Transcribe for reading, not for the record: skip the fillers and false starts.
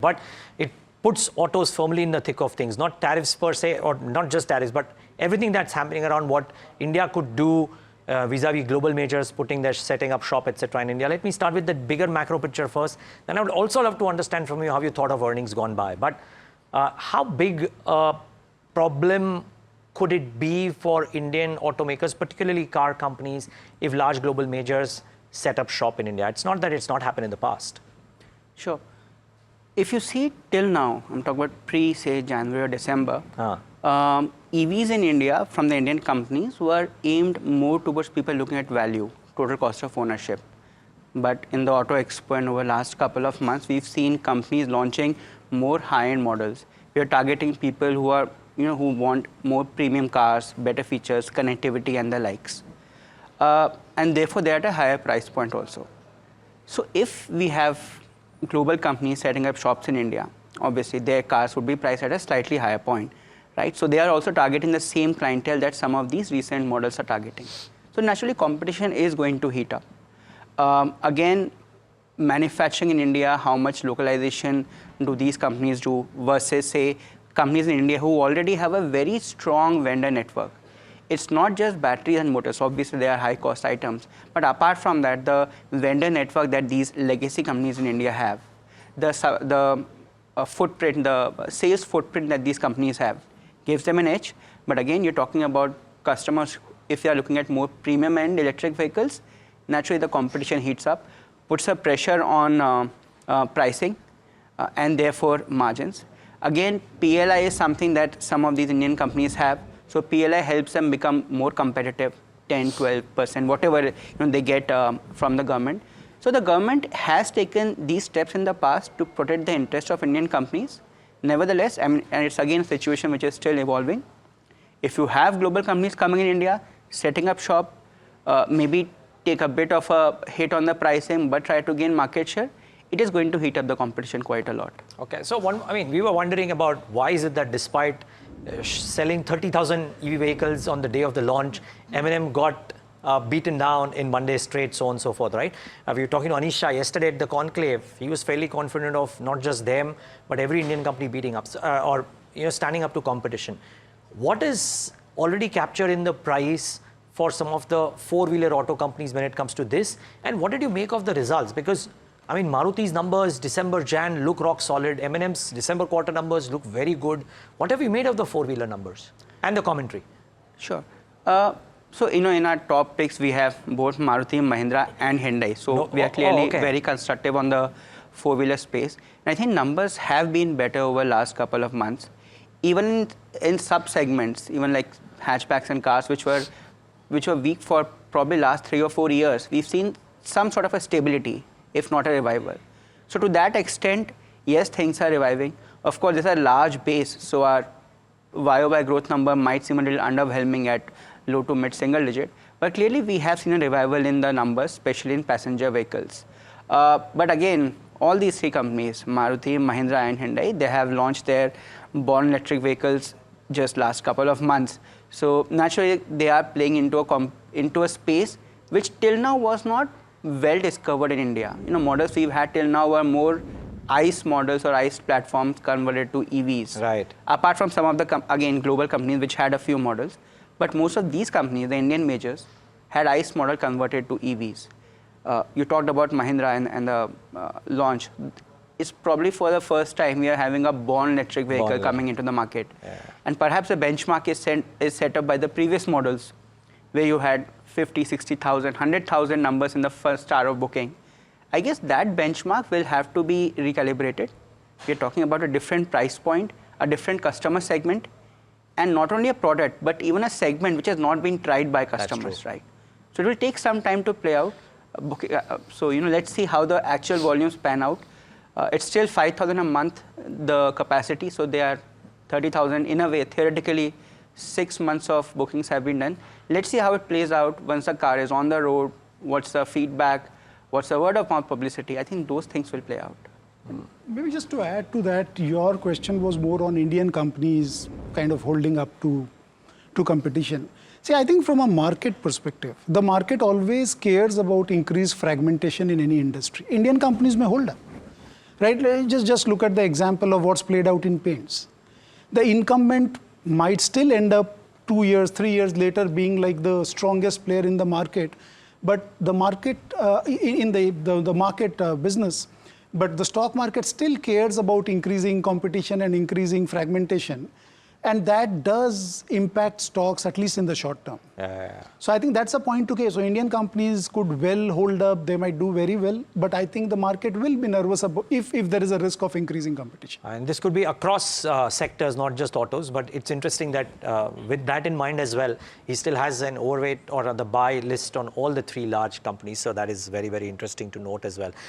But it puts autos firmly in the thick of things, not tariffs per se, or not just tariffs, but everything that's happening around what India could do vis-a-vis global majors setting up shop, etc. in India. Let me start with the bigger macro picture first. Then I would also love to understand from you how you thought of earnings gone by. But how big a problem could it be for Indian automakers, particularly car companies, if large global majors set up shop in India? It's not that it's not happened in the past. Sure. If you see till now, I'm talking about pre-say January or December, EVs in India from the Indian companies were aimed more towards people looking at value, total cost of ownership. But in the Auto Expo and over the last couple of months, we've seen companies launching more high-end models. We are targeting people who are, who want more premium cars, better features, connectivity, and the likes. And therefore, they're at a higher price point also. So if we have global companies setting up shops in India, obviously their cars would be priced at a slightly higher point, right? So they are also targeting the same clientele that some of these recent models are targeting. So naturally, competition is going to heat up. Again, manufacturing in India, how much localization do these companies do versus, say, companies in India who already have a very strong vendor network. It's not just batteries and motors. Obviously, they are high-cost items. But apart from that, the vendor network that these legacy companies in India have, the footprint, the sales footprint that these companies have, gives them an edge. But again, you're talking about customers. If they are looking at more premium-end electric vehicles, naturally the competition heats up, puts a pressure on pricing, and therefore margins. Again, PLI is something that some of these Indian companies have. So PLI helps them become more competitive, 10, 12%, whatever they get from the government. So the government has taken these steps in the past to protect the interest of Indian companies. Nevertheless, and it's again a situation which is still evolving. If you have global companies coming in India, setting up shop, maybe take a bit of a hit on the pricing, but try to gain market share, it is going to heat up the competition quite a lot. Okay, so we were wondering about why is it that despite selling 30,000 EV vehicles on the day of the launch, M&M got beaten down in 1 day straight, so on and so forth, right? We were talking to Anish Shah yesterday at the conclave. He was fairly confident of not just them, but every Indian company beating up or standing up to competition. What is already captured in the price for some of the four-wheeler auto companies when it comes to this? And what did you make of the results? Because Maruti's numbers, December, Jan, look rock solid. M&M's December quarter numbers look very good. What have you made of the four-wheeler numbers and the commentary? Sure. So, in our top picks, we have both Maruti, Mahindra, and Hyundai. So, we are clearly very constructive on the four-wheeler space. And I think numbers have been better over the last couple of months. Even in sub-segments, even like hatchbacks and cars, which were weak for probably last 3 or 4 years, we've seen some sort of a stability, if not a revival. So to that extent, yes, things are reviving. Of course, there's a large base, so our YOY growth number might seem a little underwhelming at low to mid single digit. But clearly, we have seen a revival in the numbers, especially in passenger vehicles. But again, all these three companies, Maruti, Mahindra, and Hyundai, they have launched their born electric vehicles just last couple of months. So naturally, they are playing into a space which till now was not well discovered in India. Models we've had till now were more ICE models or ICE platforms converted to EVs. Right. Apart from some of the, again, global companies which had a few models. But most of these companies, the Indian majors, had ICE model converted to EVs. You talked about Mahindra and the launch. It's probably for the first time we are having a born electric vehicle coming into the market. Yeah. And perhaps the benchmark is set up by the previous models where you had 50, 60,000, 100,000 numbers in the first hour of booking. I guess that benchmark will have to be recalibrated. We're talking about a different price point, a different customer segment, and not only a product, but even a segment which has not been tried by customers, right? So it will take some time to play out. So, let's see how the actual volumes pan out. It's still 5,000 a month, the capacity, so they are 30,000 in a way. Theoretically, 6 months of bookings have been done. Let's see how it plays out once the car is on the road, what's the feedback, what's the word of mouth publicity. I think those things will play out. Maybe just to add to that, your question was more on Indian companies kind of holding up to competition. See, I think from a market perspective, the market always cares about increased fragmentation in any industry. Indian companies may hold up. right? Just look at the example of what's played out in paints. The incumbent might still end up 2 years, 3 years later being like the strongest player in the market, but the market in the market business, but the stock market still cares about increasing competition and increasing fragmentation. And that does impact stocks, at least in the short term. So I think that's a point to case. So Indian companies could well hold up, they might do very well, but I think the market will be nervous about if there is a risk of increasing competition. And this could be across sectors, not just autos, but it's interesting that with that in mind as well, he still has an overweight or the buy list on all the 3 large companies. So that is very, very interesting to note as well.